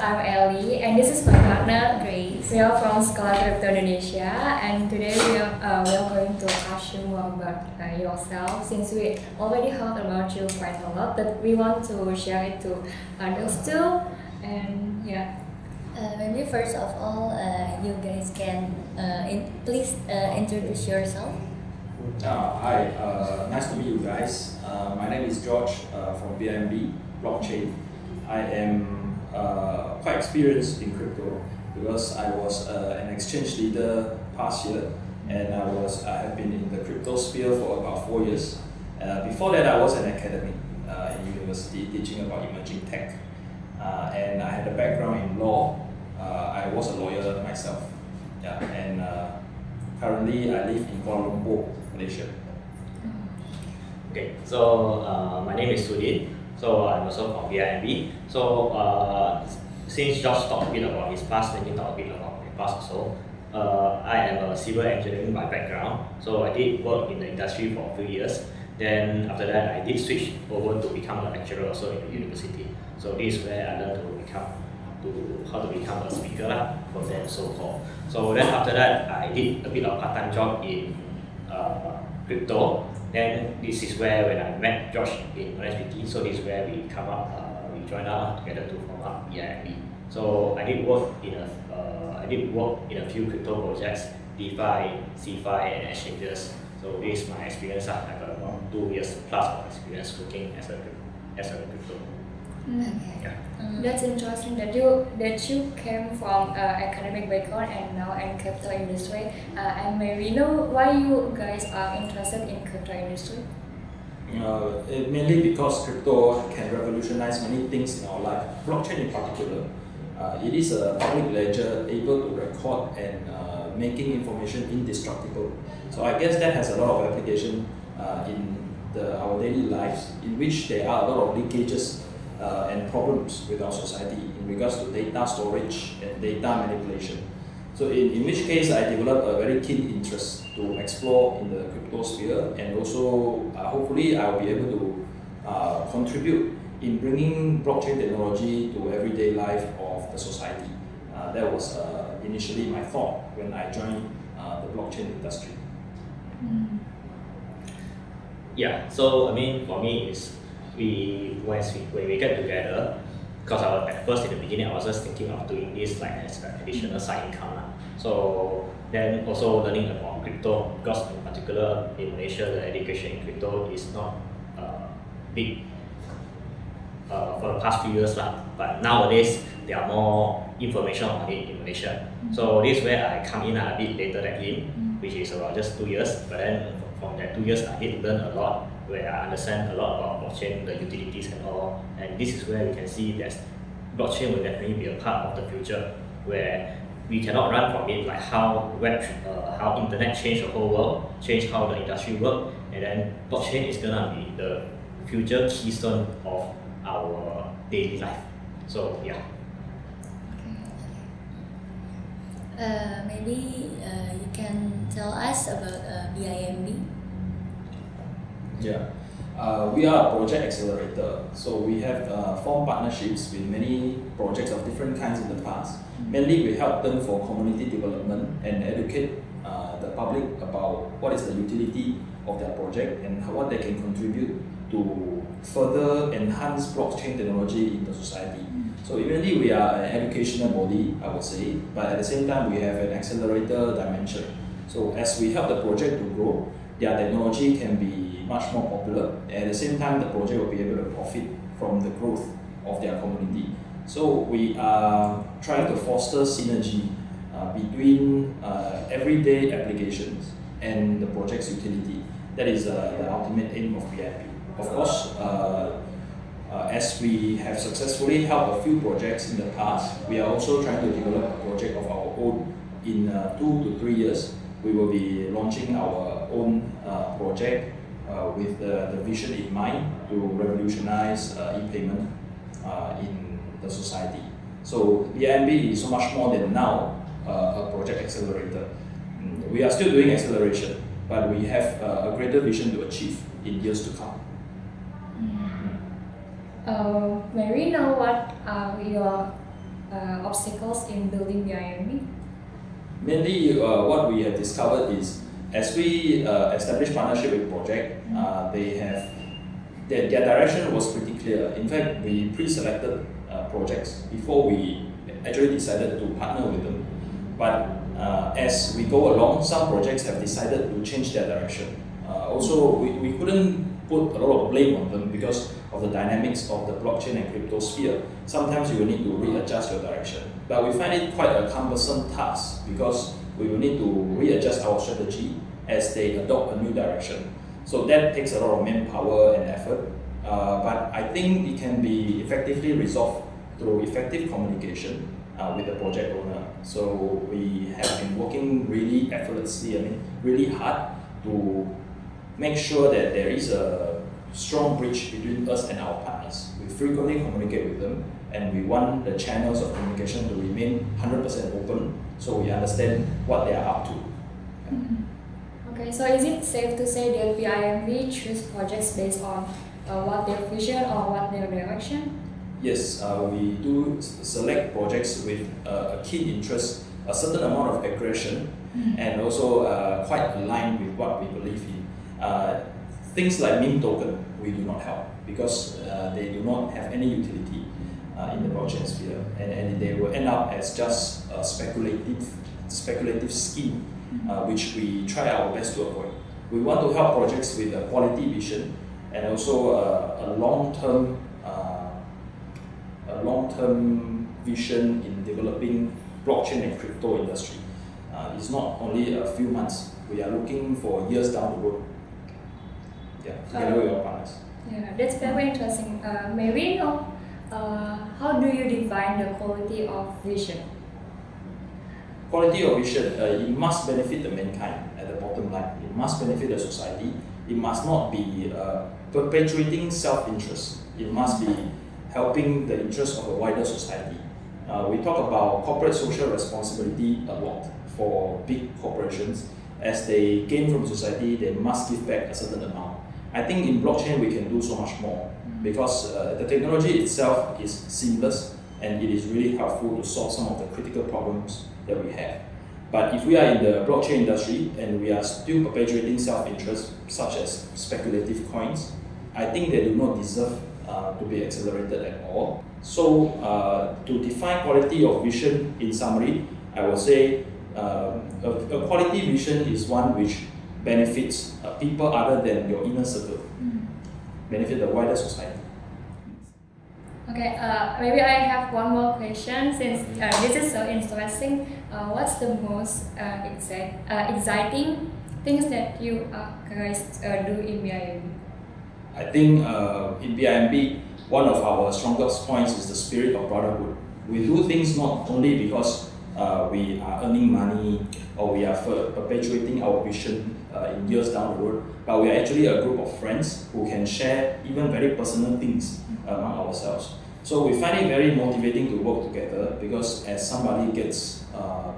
I'm Ellie, and this is my partner Grace. We are from Sekolah Kripto Indonesia, and today we are going to ask you more about yourself, since we already heard about you quite a lot, but we want to share it to others too. And yeah. Maybe first of all, you guys can please introduce yourself. Hi, nice to meet you guys. My name is George from BIMB blockchain. I am quite experienced in crypto because I was an exchange leader past year, and I have been in the crypto sphere for about 4 years. Before that, I was an academic in university teaching about emerging tech, and I had a background in law. I was a lawyer myself, and currently I live in Kuala Lumpur, Malaysia. Okay, so my name is Sudin. So I'm also from BIMB. So since Josh talked a bit about his past, let me talk a bit about my past also. I am a civil engineering by background. So I did work in the industry for a few years. Then after that, I did switch over to become a lecturer also in the university. So this is where I learned how to become a speaker for them, so-called. So then after that, I did a bit of part-time job in crypto. Then this is where when I met Josh in NSPT, so this is where we joined up together to form up BIMB. So I did work in a few crypto projects, DeFi, CeFi, and exchanges. So this is my experience. I got about 2 years plus of experience working as a crypto. Okay. Yeah. That's interesting that you came from academic background and now in crypto industry. And may we know why you guys are interested in crypto industry? Mainly because crypto can revolutionize many things in our life, blockchain in particular. It is a public ledger able to record and making information indestructible. So I guess that has a lot of application in our daily lives, in which there are a lot of leakages and problems with our society in regards to data storage and data manipulation. So in which case I developed a very keen interest to explore in the crypto sphere, and also hopefully I will be able to contribute in bringing blockchain technology to everyday life of the society. That was initially my thought when I joined the blockchain industry. Yeah, so I mean for me is when we get together, because at first in the beginning I was just thinking of doing this like as an additional side income. So then also learning about crypto, because in particular in Malaysia the education in crypto is not big for the past few years but nowadays there are more information on it in Malaysia. So this is where I come in a bit later than him, which is about just 2 years, but then from that 2 years I did learn a lot, where I understand a lot about blockchain, the utilities and all, and this is where we can see that blockchain will definitely be a part of the future, where we cannot run from it, like how internet changed the whole world, changed how the industry work, and then blockchain is gonna be the future keystone of our daily life. So yeah. Maybe you can tell us about BIMB. Yeah, we are a project accelerator, so we have formed partnerships with many projects of different kinds in the past. Mainly we help them for community development and educate the public about what is the utility of their project and what they can contribute to further enhance blockchain technology in the society. So mainly we are an educational body, I would say, but at the same time we have an accelerator dimension. So as we help the project to grow, their technology can be much more popular. At the same time, the project will be able to profit from the growth of their community. So we are trying to foster synergy between everyday applications and the project's utility. That is the ultimate aim of BIMB. Of course, as we have successfully helped a few projects in the past, we are also trying to develop a project of our own. In 2 to 3 years, we will be launching our own project with the vision in mind to revolutionize e-payment in the society. So BIMB is so much more than now a project accelerator. We are still doing acceleration, but we have a greater vision to achieve in years to come. May we know what are your obstacles in building BIMB? Mainly, what we have discovered is as we establish partnership with project, they have their direction was pretty clear. In fact, we pre-selected projects before we actually decided to partner with them. But as we go along, some projects have decided to change their direction. Also, we couldn't put a lot of blame on them because of the dynamics of the blockchain and crypto sphere. Sometimes you will need to readjust your direction. But we find it quite a cumbersome task because we will need to readjust our strategy as they adopt a new direction. So that takes a lot of manpower and effort. But I think it can be effectively resolved through effective communication with the project owner. So we have been working really effortlessly, really hard to make sure that there is a strong bridge between us and our partners. We frequently communicate with them, and we want the channels of communication to remain 100% open so we understand what they are up to. Okay, so is it safe to say that BIMB choose projects based on what their vision or what their direction? Yes, we do select projects with a keen interest, a certain amount of aggression, and also quite aligned with what we believe in. Things like meme token, we do not help because they do not have any utility in the blockchain sphere, and they will end up as just a speculative scheme, which we try our best to avoid. We want to help projects with a quality vision and also a long-term vision in developing blockchain and crypto industry. It's not only a few months. We are looking for years down the road. Yeah, together with our partners. Yeah, that's very interesting. May we know how do you define the quality of vision? Quality of vision, it must benefit the mankind at the bottom line. It must benefit the society. It must not be perpetuating self-interest. It must be helping the interest of a wider society. We talk about corporate social responsibility a lot for big corporations. As they gain from society, they must give back a certain amount. I think in blockchain we can do so much more because the technology itself is seamless and it is really helpful to solve some of the critical problems that we have. But if we are in the blockchain industry and we are still perpetuating self-interest such as speculative coins, I think they do not deserve to be accelerated at all. So to define quality of vision in summary, I would say a quality vision is one which benefits people other than your inner circle, benefit the wider society. Okay, maybe I have one more question since this is so interesting. What's the most exciting things that you guys do in BIMB? I think in BIMB, one of our strongest points is the spirit of brotherhood. We do things not only because we are earning money or we are perpetuating our vision in years down the road, but we are actually a group of friends who can share even very personal things among ourselves. So we find it very motivating to work together because as somebody gets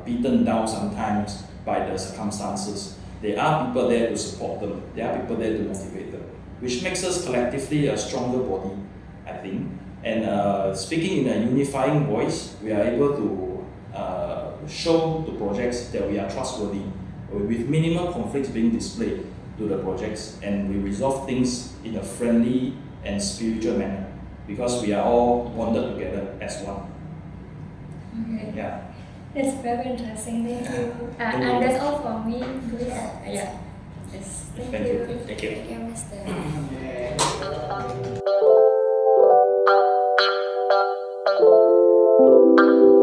beaten down sometimes by the circumstances, there are people there to support them, there are people there to motivate them, which makes us collectively a stronger body, I think. And speaking in a unifying voice, we are able to show to projects that we are trustworthy, with minimal conflicts being displayed to the projects, and we resolve things in a friendly and spiritual manner because we are all bonded together as one. Okay. Yeah. That's very interesting. Thank you. And that's all from me. Please. Yeah. Yes. Thank you. Thank you. Thank you, Mr.